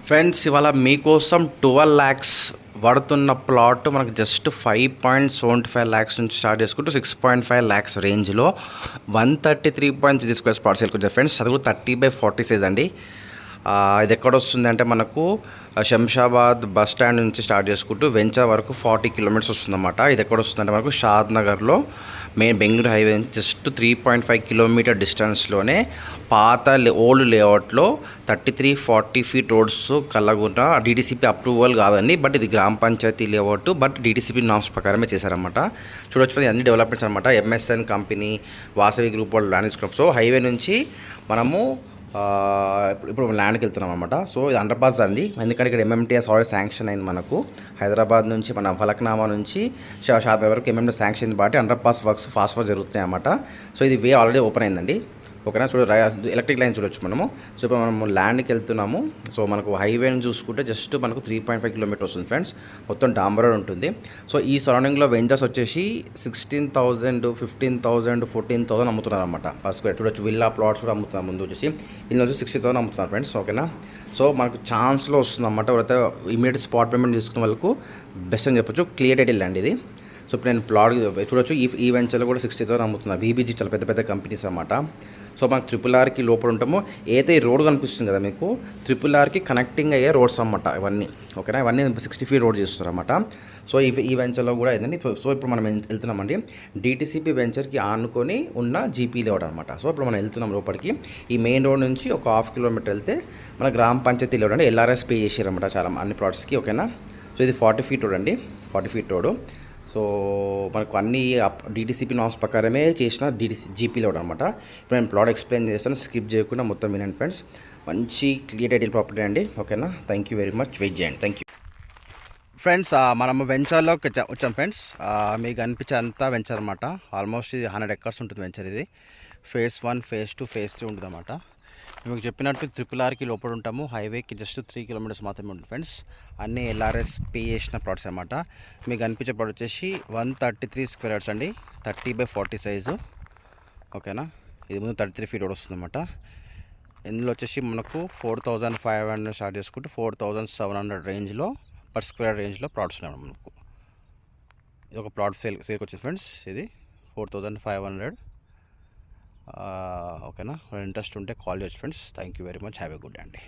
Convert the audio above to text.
Friends ఇవాళ మీకోసం 12 lakhs పడుతున్న ప్లాట్ మనకు జస్ట్ 5.75 lakhs నుంచి స్టార్ట్ చేసుకుంటూ 6.5 lakhs రేంజ్లో 133.3 square ప్లాట్ సేల్కి వచ్చారు ఫ్రెండ్స్. అది కూడా 30/40 సైజ్ అండి. ఇది ఎక్కడ వస్తుంది అంటే మనకు శంషాబాద్ బస్ స్టాండ్ నుంచి స్టార్ట్ చేసుకుంటూ వెంచర్ వరకు 40 kilometers వస్తుందన్నమాట. ఇది ఎక్కడ వస్తుందంటే మనకు షాద్ నగర్లో మెయిన్ బెంగళూరు హైవే నుంచి జస్ట్ 3.5 kilometer డిస్టెన్స్లోనే పాత ఓల్డ్ లేఅవుట్లో 33-40 feet roads Kallagunta. DTCP approval కాదండి, బట్ ఇది గ్రామ panchayati layout, but DTCP norms ప్రకారమే చేశారన్నమాట. చూడొచ్చు అన్ని డెవలప్మెంట్స్ అనమాట. ఎంఎస్ఎన్ కంపెనీ, వాసవి గ్రూప్ వాళ్ళు ల్యాండ్ తీసుకున్నాం. సో హైవే నుంచి మనము ఇప్పుడు ల్యాండ్కి వెళ్తున్నాం అనమాట. సో ఇది అండర్పాస్ అండి, ఎందుకంటే ఇక్కడ ఎంఎంటీఎస్ ఆల్రెడీ శాంక్షన్ అయింది మనకు. హైదరాబాద్ నుంచి మన ఫలక్నామా నుంచి షాద్ వరకు ఎంఎంటీ శాంక్షన్ అయింది, కాబట్టి అండర్పాస్ వర్క్స్ ఫాస్ట్ జరుగుతాయి అన్నమాట. సో ఇది వే ఆల్రెడీ ఓపెన్ అయిందండి. ఓకేనా, ఎలక్ట్రిక్ లైన్ చూడొచ్చు మనము. సో ఇప్పుడు మనము ల్యాండ్కి వెళ్తున్నాము. సో మనకు హైవేని చూసుకుంటే జస్ట్ మనకు 3.5 kilometers వస్తుంది ఫ్రెండ్స్. మొత్తం డాంబర్ రోడ్ ఉంటుంది. సో ఈ సరౌండింగ్లో వెంచర్స్ వచ్చేసి 16,000, 15,000, 14,000 అమ్ముతున్నారు అనమాట పర్ స్క్వేర్. చూడొచ్చు విల్లా ప్లాట్స్ కూడా అమ్ముతున్నారు. ముందు వచ్చేసి ఇందులో వచ్చి 60,000 అమ్ముతున్నారు ఫ్రెండ్స్. ఓకేనా, సో మనకు ఛాన్స్లో వస్తుంది అన్నమాట. ఎవరైతే ఇమీడియట్ స్పాట్ పేమెంట్ తీసుకున్న వాళ్ళకు బెస్ట్ అని చెప్పొచ్చు. క్లియర్ టైటిల్ ల్యాండ్ ఇది. సో ఇప్పుడు నేను ప్లాట్ చూడొచ్చు. ఈ వెంచర్లో కూడా 60,000 అమ్ముతున్నారు. బీబీజీ చాలా పెద్ద పెద్ద కంపెనీస్ అన్నమాట. సో మనకు RRRకి లోపల ఉంటాము. ఏదైతే ఈ రోడ్ కనిపిస్తుంది కదా మీకు, RRRకి కనెక్టింగ్ అయ్యే రోడ్స్ అన్నమాట ఇవన్నీ. ఓకేనా, ఇవన్నీ 60 feet రోడ్ చేస్తున్నారు అన్నమాట. సో ఈ వెంచర్లో కూడా ఏంటండి. సో ఇప్పుడు మనం వెళ్తున్నామండి డీటీసీపీ వెంచర్కి ఆనుకొని ఉన్న జీపీ లేఅవుట్ అనమాట. సో ఇప్పుడు మనం వెళ్తున్నాం లోపలికి. ఈ మెయిన్ రోడ్ నుంచి ఒక 1/2 kilometer వెళ్తే మన గ్రామ పంచాయతీ లేఅవుట్ అంటే ఎల్ఆర్ఎస్ పే చేసారన్నమాట చాలా అన్ని ప్లాట్స్కి. ఓకేనా, సో ఇది 40 feet రోడ్ అండి, 40 feet రోడ్. సో మనకు అన్ని డీటీసీపీ నామ్స్ ప్రకారమే చేసిన జీపీ లేఅవుట్ అనమాట. ఇప్పుడు నేను ప్లాట్ ఎక్స్ప్లెయిన్ చేస్తాను, స్కిప్ చేయకుండా మొత్తం వినండి ఫ్రెండ్స్. మంచి క్లియర్ టైటిల్ ప్రాపర్టీ అండి. ఓకేనా, thank you very much, wait చేయండి. Thank you friends. మనము వెంచర్లోకి వచ్చాం ఫ్రెండ్స్. మీకు అనిపించే అంతా వెంచర్ అనమాట. ఆల్మోస్ట్ ఇది 100 acres ఉంటుంది వెంచర్. ఇది phase 1, phase 2, phase 3 ఉంటుంది అన్నమాట. మీకు చెప్పినట్టు RRRకి లోపల ఉంటాము. హైవేకి జస్ట్ 3 kilometers మాత్రమే ఉంటుంది ఫ్రెండ్స్. అన్నీ ఎల్ఆర్ఎస్ పే చేసిన ప్లాట్స్ అనమాట. మీకు అనిపించే ప్లాట్ వచ్చేసి 133 square yards అండి, 30/40 సైజు. ఓకేనా, ఇది ముందు 33 feet రోడ్ వస్తుంది అన్నమాట. ఇందులో వచ్చేసి మనకు 4,500 స్టార్ట్ చేసుకుంటే 4,700 రేంజ్లో పర్ స్క్వేర్ రేంజ్లో ప్లాట్స్ ఉన్నాయి మనకు. ఇది ఒక ప్లాట్ సేల్కి వచ్చింది ఫ్రెండ్స్. ఇది 4,500. ఓకేనా, ఇంట్రెస్ట్ ఉంటే కాల్ చేయొచ్చు friends. Thank you very much, have a good day అండి.